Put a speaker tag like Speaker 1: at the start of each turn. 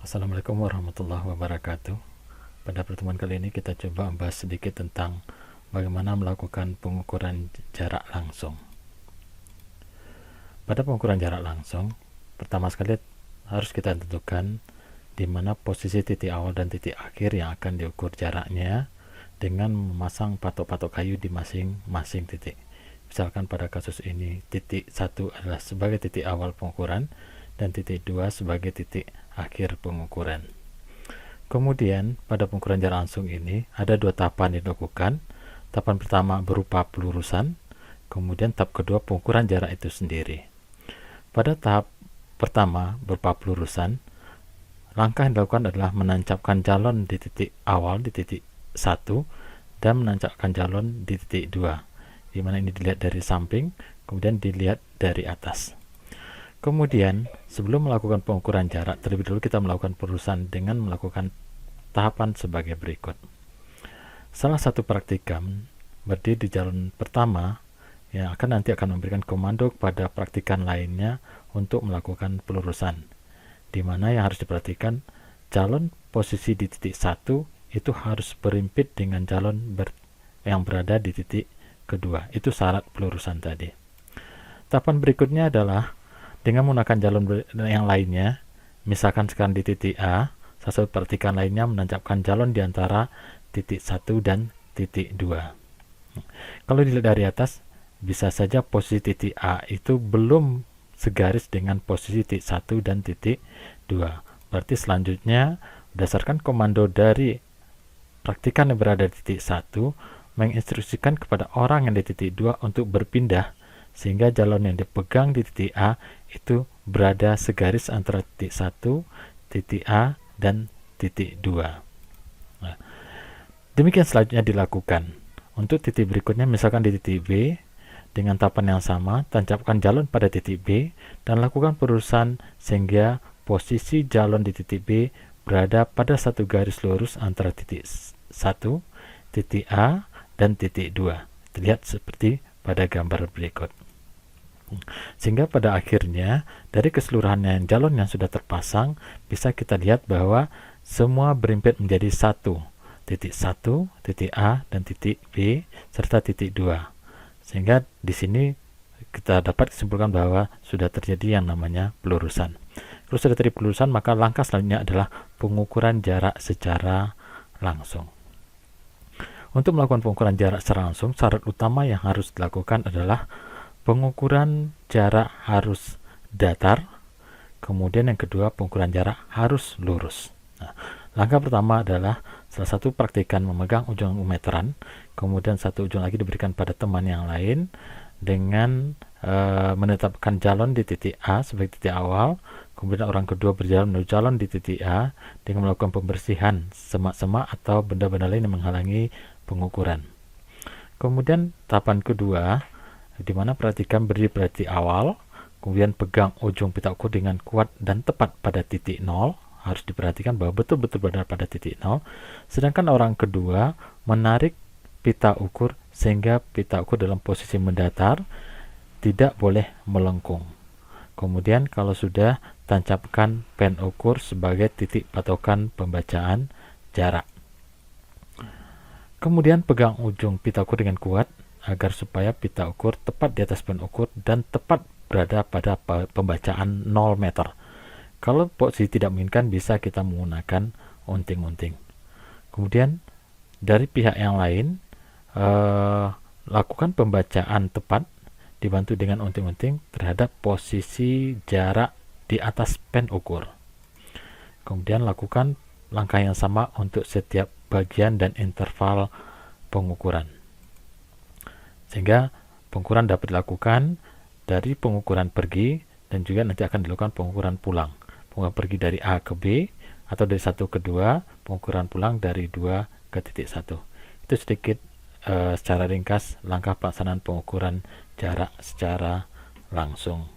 Speaker 1: Assalamualaikum warahmatullahi wabarakatuh. Pada pertemuan kali ini kita coba membahas sedikit tentang bagaimana melakukan pengukuran jarak langsung. Pada pengukuran jarak langsung, pertama sekali harus kita tentukan di mana posisi titik awal dan titik akhir yang akan diukur jaraknya dengan memasang patok-patok kayu di masing-masing titik. Misalkan pada kasus ini titik 1 adalah sebagai titik awal pengukuran dan titik 2 sebagai titik akhir pengukuran. Kemudian pada pengukuran jarak langsung ini ada dua tahapan yang dilakukan. Tahapan pertama berupa pelurusan, kemudian tahap kedua pengukuran jarak itu sendiri. Pada tahap pertama berupa pelurusan, langkah yang dilakukan adalah menancapkan jalon di titik awal di titik 1 dan menancapkan jalon di titik 2, di mana ini dilihat dari samping, kemudian dilihat dari atas. Kemudian, sebelum melakukan pengukuran jarak, terlebih dahulu kita melakukan pelurusan dengan melakukan tahapan sebagai berikut. Salah satu praktikan berdiri di jalon pertama yang nanti akan memberikan komando kepada praktikan lainnya untuk melakukan pelurusan, di mana yang harus diperhatikan calon posisi di titik 1 itu harus berimpit dengan calon yang berada di titik kedua. Itu syarat pelurusan tadi. Tahapan berikutnya adalah dengan menggunakan jalon yang lainnya. Misalkan sekarang di titik A, salah satu praktikan lainnya menancapkan jalon di antara titik 1 dan titik 2. Kalau dilihat dari atas, bisa saja posisi titik A itu belum segaris dengan posisi titik 1 dan titik 2. Berarti selanjutnya berdasarkan komando dari praktikan yang berada di titik 1 menginstruksikan kepada orang yang di titik 2 untuk berpindah, sehingga jalon yang dipegang di titik A itu berada segaris antara titik 1, titik A, dan titik 2. Nah, demikian selanjutnya dilakukan. Untuk titik berikutnya, misalkan di titik B, dengan tahapan yang sama, tancapkan jalon pada titik B dan lakukan pelurusan sehingga posisi jalon di titik B berada pada satu garis lurus antara titik 1, titik A, dan titik 2. Terlihat seperti pada gambar berikut. Sehingga pada akhirnya dari keseluruhan jalon yang sudah terpasang bisa kita lihat bahwa semua berimpit menjadi titik 1, titik A, dan titik B serta titik 2. Sehingga di sini kita dapat simpulkan bahwa sudah terjadi yang namanya pelurusan. Kalau sudah terjadi pelurusan, maka langkah selanjutnya adalah pengukuran jarak secara langsung. Untuk melakukan pengukuran jarak secara langsung, syarat utama yang harus dilakukan adalah pengukuran jarak harus datar, kemudian yang kedua pengukuran jarak harus lurus. Nah, langkah pertama adalah salah satu praktikan memegang ujung meteran, kemudian satu ujung lagi diberikan pada teman yang lain dengan menetapkan jalon di titik A sebagai titik awal, kemudian orang kedua berjalan menuju jalon di titik A dengan melakukan pembersihan semak-semak atau benda-benda lain yang menghalangi pengukuran. Kemudian tahapan kedua, di mana perhatikan berdiri pada titik awal, kemudian pegang ujung pita ukur dengan kuat dan tepat pada titik 0. Harus diperhatikan bahwa betul-betul berada pada titik 0. Sedangkan orang kedua menarik pita ukur sehingga pita ukur dalam posisi mendatar, tidak boleh melengkung. Kemudian kalau sudah, tancapkan pen ukur sebagai titik patokan pembacaan jarak. Kemudian pegang ujung pita ukur dengan kuat agar supaya pita ukur tepat di atas pen ukur dan tepat berada pada pembacaan 0 meter. Kalau posisi tidak memungkinkan, bisa kita menggunakan unting-unting. Kemudian dari pihak yang lain, lakukan pembacaan tepat dibantu dengan unting-unting terhadap posisi jarak di atas pen ukur. Kemudian lakukan langkah yang sama untuk setiap bagian dan interval pengukuran, sehingga pengukuran dapat dilakukan dari pengukuran pergi dan juga nanti akan dilakukan pengukuran pulang. Pengukuran pergi dari A ke B atau dari 1 ke 2, pengukuran pulang dari 2 ke titik 1. Itu sedikit secara ringkas langkah pelaksanaan pengukuran jarak secara langsung.